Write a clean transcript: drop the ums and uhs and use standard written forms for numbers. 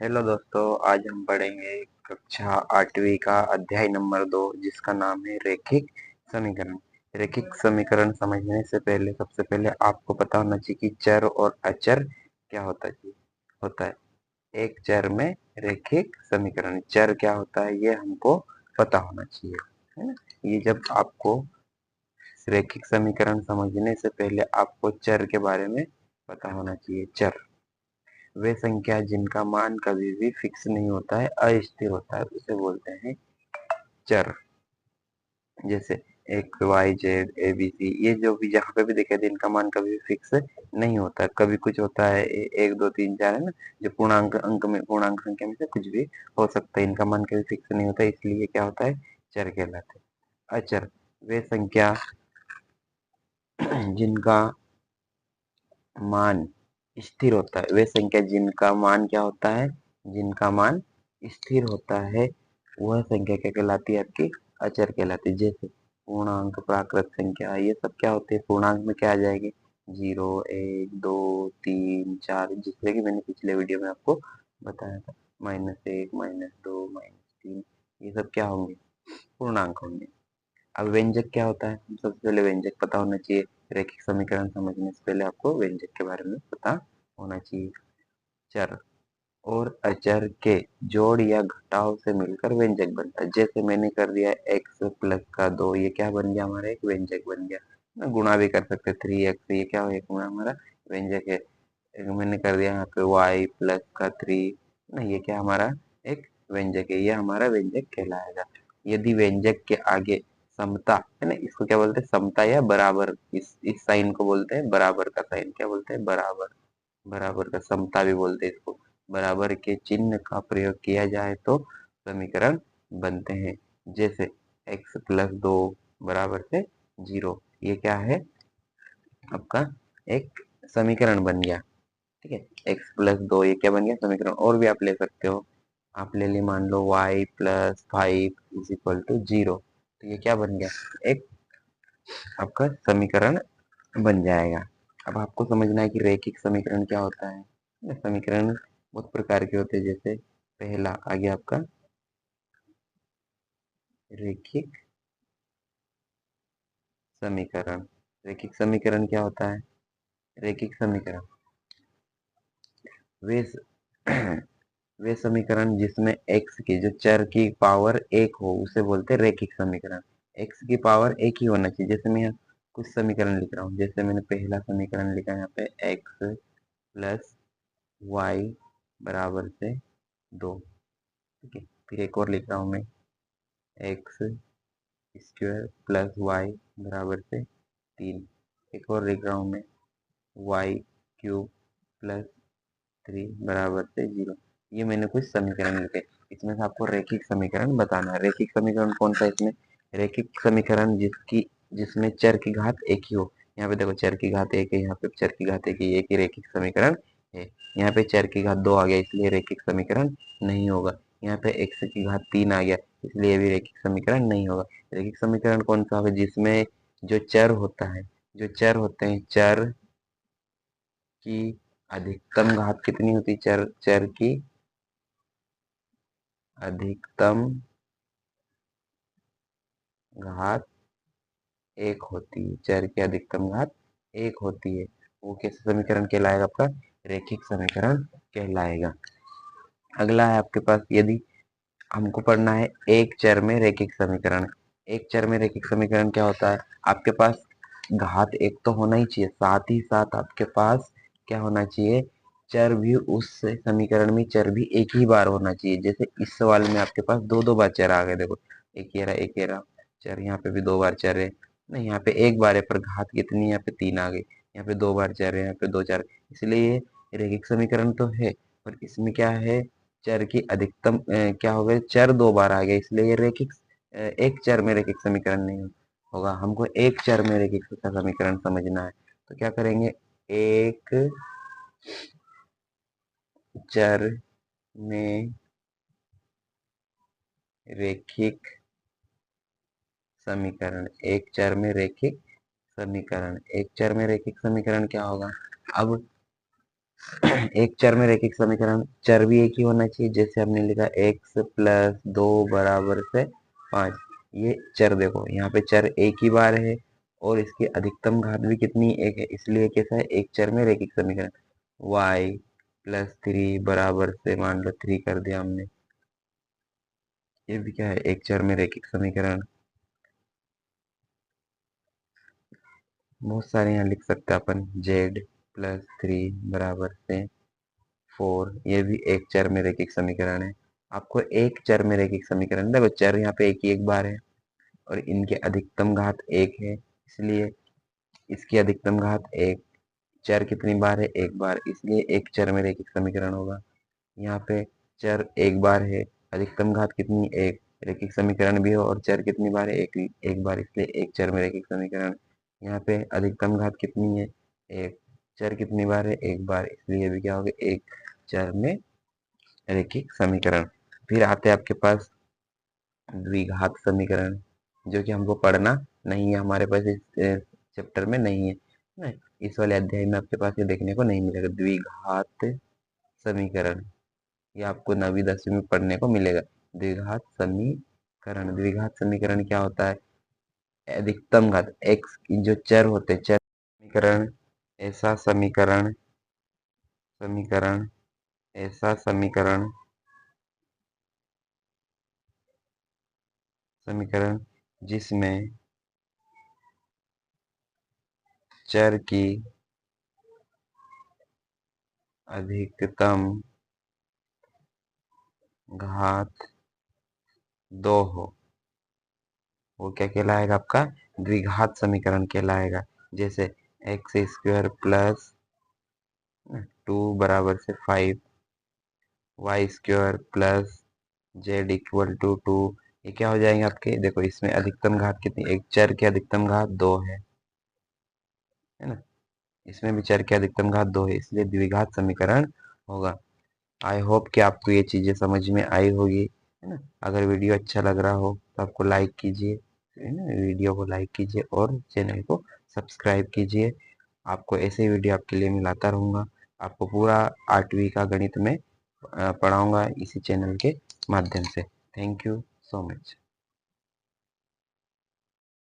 Hello दोस्तों, आज हम पढ़ेंगे कक्षा 8वीं का अध्याय नंबर 2 जिसका नाम है रैखिक समीकरण। रैखिक समीकरण समझने से पहले सबसे पहले आपको पता होना चाहिए कि चर और अचर क्या होता है। एक चर में रैखिक समीकरण, चर क्या होता है ये हमको पता होना चाहिए, है ना। ये जब आपको रैखिक समीकरण समझने से पहले आपको चर के बारे में पता होना चाहिए। चर वे संख्या जिनका मान कभी भी फिक्स नहीं होता है, अस्थिर होता है, उसे बोलते हैं चर। जैसे एक Y Z A B C, ये जो भी जहाँ पे भी देखे थे इनका मान कभी भी फिक्स नहीं होता है। कभी कुछ होता है, एक दो तीन चार, है ना, जो पूर्णांक अंक में पूर्णांक संख्या में से कुछ भी हो सकता है। इनका मान कभी फिक्स नहीं होता है, इसलिए क्या होता है, चर कहलाते हैं। अचर वे संख्या जिनका मान स्थिर होता है, वे संख्या जिनका मान क्या होता है, जिनका मान स्थिर होता है, वह संख्या क्या कहलाती है, आपकी अचर कहलाती है। जैसे पूर्णांक, प्राकृत संख्या, ये सब क्या होते हैं, पूर्णांक में क्या आ जाएंगे, 0 1 2 3 4, जिससे कि मैंने पिछले वीडियो में आपको बताया था, -1 -2 -3, ये सब क्या होंगे, पूर्णांक होंगे। अब व्यंजक क्या होता है, हम सबसे पहले व्यंजक पता होना चाहिए। रैखिक समीकरण समझने से पहले आपको व्यंजक के बारे में पता होना चाहिए। चर और अचर के जोड़ या घटाव से मिलकर व्यंजक बनता है। जैसे मैंने कर दिया x प्लस का 2, ये क्या बन गया, हमारा एक व्यंजक बन गया ना। गुणा भी कर सकते 3x, ये क्या हो, एक गुणा हमारा व्यंजक है। एक मैंने कर दिया यहाँ पे y प्लस का 3 ना, ये क्या हमारा एक व्यंजक है, ये हमारा व्यंजक कहलाएगा। यदि व्यंजक के आगे समता, है ना, इसको क्या बोलते हैं, समता या बराबर, इस साइन को बोलते हैं बराबर का साइन, क्या बोलते हैं, बराबर। बराबर का समता भी बोलते हैं इसको। बराबर के चिन्ह का प्रयोग किया जाए तो समीकरण बनते हैं। जैसे x+2 बराबर से 0, ये क्या है, आपका एक समीकरण बन गया। ठीक है, x+2 ये क्या बन गया, समीकरण। और भी आप ले सकते हो, आप ले ली, मान लो y+5 = 0, तो ये क्या बन गया, एक आपका समीकरण बन जाएगा। अब आपको समझना है कि रैखिक समीकरण क्या होता है। ये समीकरण बहुत प्रकार के होते हैं। जैसे पहला आ गया आपका रैखिक समीकरण। रैखिक समीकरण क्या होता है, रैखिक समीकरण वे वे समीकरण जिसमें x की, जो चर की पावर 1 हो, उसे बोलते हैं रैखिक समीकरण। x की पावर 1 ही होना चाहिए। जैसे मैं यहाँ कुछ समीकरण लिख रहा हूँ, जैसे मैंने पहला समीकरण लिखा है यहाँ पे x प्लस वाई बराबर से 2। ठीक है, फिर एक और लिख रहा हूँ मैं, x² प्लस वाई बराबर से 3। एक और लिख रहा हूँ मैं, y³ प्लस 3 बराबर से 0। ये मैंने कुछ समीकरण लिखे, इसमें से आपको रैखिक समीकरण बताना है। रैखिक समीकरण कौन सा है इसमें, रैखिक समीकरण जिसमें चर की घात एक ही हो। यहाँ पे देखो चर की घात एक है, यहाँ पे चर की घात एक है, एक ही रैखिक समीकरण है। यहाँ पे चर की घात 2 आ गया, इसलिए रैखिक समीकरण नहीं होगा। यहाँ पे x की घात 3 आ गया, इसलिए भी रैखिक समीकरण नहीं होगा। रैखिक समीकरण कौन सा होगा, जिसमें जो चर होता है, जो चर होते हैं, चर की अधिकतम घात कितनी होती है, चर चर की अधिकतम घात 1 होती है, चर की अधिकतम घात 1 होती है। वो कैसे समीकरण कहलाएगा, आपका रैखिक समीकरण कहलाएगा। अगला है आपके पास, यदि हमको पढ़ना है एक चर में रैखिक समीकरण। एक चर में रैखिक समीकरण क्या होता है, आपके पास घात 1 तो होना ही चाहिए, साथ ही साथ आपके पास क्या होना चाहिए, चर भी, उस समीकरण में चर भी एक ही बार होना चाहिए। जैसे इस सवाल में आपके पास दो दो बार चर आ गए, देखो एक ये रहा, एक ये रहा चर, यहाँ पे भी 2 बार चर है ना, यहाँ पे एक बार है, पर घात कितनी, यहाँ पे 3 आ गई, यहाँ पे 2 बार चर है, यहाँ पे 2 चर, इसलिए ये रैखिक समीकरण तो है, पर इसमें क्या है, चर की अधिकतम क्या हो गया, चर 2 बार आ गया, इसलिए ये रैखिक एक चर में रैखिक समीकरण नहीं होगा। हमको एक चर में रैखिक समीकरण समझना है, तो क्या करेंगे, एक चर में रैखिक समीकरण, एक चर में रैखिक समीकरण, एक चर में रैखिक समीकरण क्या होगा। अब एक चर में रैखिक समीकरण, चर भी एक ही होना चाहिए। जैसे हमने लिखा x प्लस 2 बराबर से 5, ये चर देखो यहाँ पे चर एक ही बार है और इसकी अधिकतम घात भी कितनी, एक है, इसलिए कैसा है, एक चर में रैखिक समीकरण। y प्लस 3 बराबर से मान लो 3 कर दिया हमने, ये भी क्या है, एक चर में रैखिक समीकरण। बहुत सारे यहाँ लिख सकते हैं अपन, z प्लस 3 बराबर से 4, ये भी एक चर में रैखिक समीकरण है। आपको एक चर में रैखिक समीकरण, देखो चर यहाँ पे एक ही एक बार है और इनके अधिकतम घात एक है, इसलिए इसकी अधिकतम घात एक, चर कितनी बार है, एक बार, इसलिए एक चर में रैखिक समीकरण होगा। यहाँ पे चर एक बार है, अधिकतम घात कितनी, एक, रैखिक समीकरण भी हो और चर कितनी बार है, एक, एक बार, इसलिए एक चर में रैखिक समीकरण। यहाँ पे अधिकतम घात कितनी है, एक, चर कितनी बार है, एक बार, इसलिए भी क्या होगा, एक चर में रैखिक समीकरण। फिर आते हैं आपके पास द्विघात समीकरण, जो कि हमको पढ़ना नहीं है, हमारे पास इस चैप्टर में नहीं है ना, इस वाले अध्याय में आपके पास ये देखने को नहीं मिलेगा द्विघात समीकरण। ये आपको 9वीं 10वीं में पढ़ने को मिलेगा। द्विघात समीकरण, द्विघात समीकरण क्या होता है, अधिकतम घात x जो चर होते हैं, चर समीकरण, ऐसा समीकरण, समीकरण, ऐसा समीकरण, समीकरण जिसमें चर की अधिकतम घात 2 हो, वो क्या कहलाएगा, आपका द्विघात समीकरण कहलाएगा। जैसे एक्स स्क्वायर प्लस 2 बराबर से 5, Y square plus Z equal to 2, ये क्या हो जाएंगे आपके, देखो इसमें अधिकतम घात कितनी, एक चर की अधिकतम घात 2 है ना, इसमें भी चर की अधिकतम घात 2 है, इसलिए द्विघात समीकरण होगा। आई होप कि आपको ये चीजें समझ में आई होगी, है ना। अगर वीडियो अच्छा लग रहा हो तो आपको लाइक कीजिए, है ना, वीडियो को लाइक कीजिए और चैनल को सब्सक्राइब कीजिए। आपको ऐसे ही वीडियो आपके लिए मिलाता रहूँगा। आपको पूरा 8वीं का गणित में पढ़ाऊँगा इसी चैनल के माध्यम से। Thank you so much.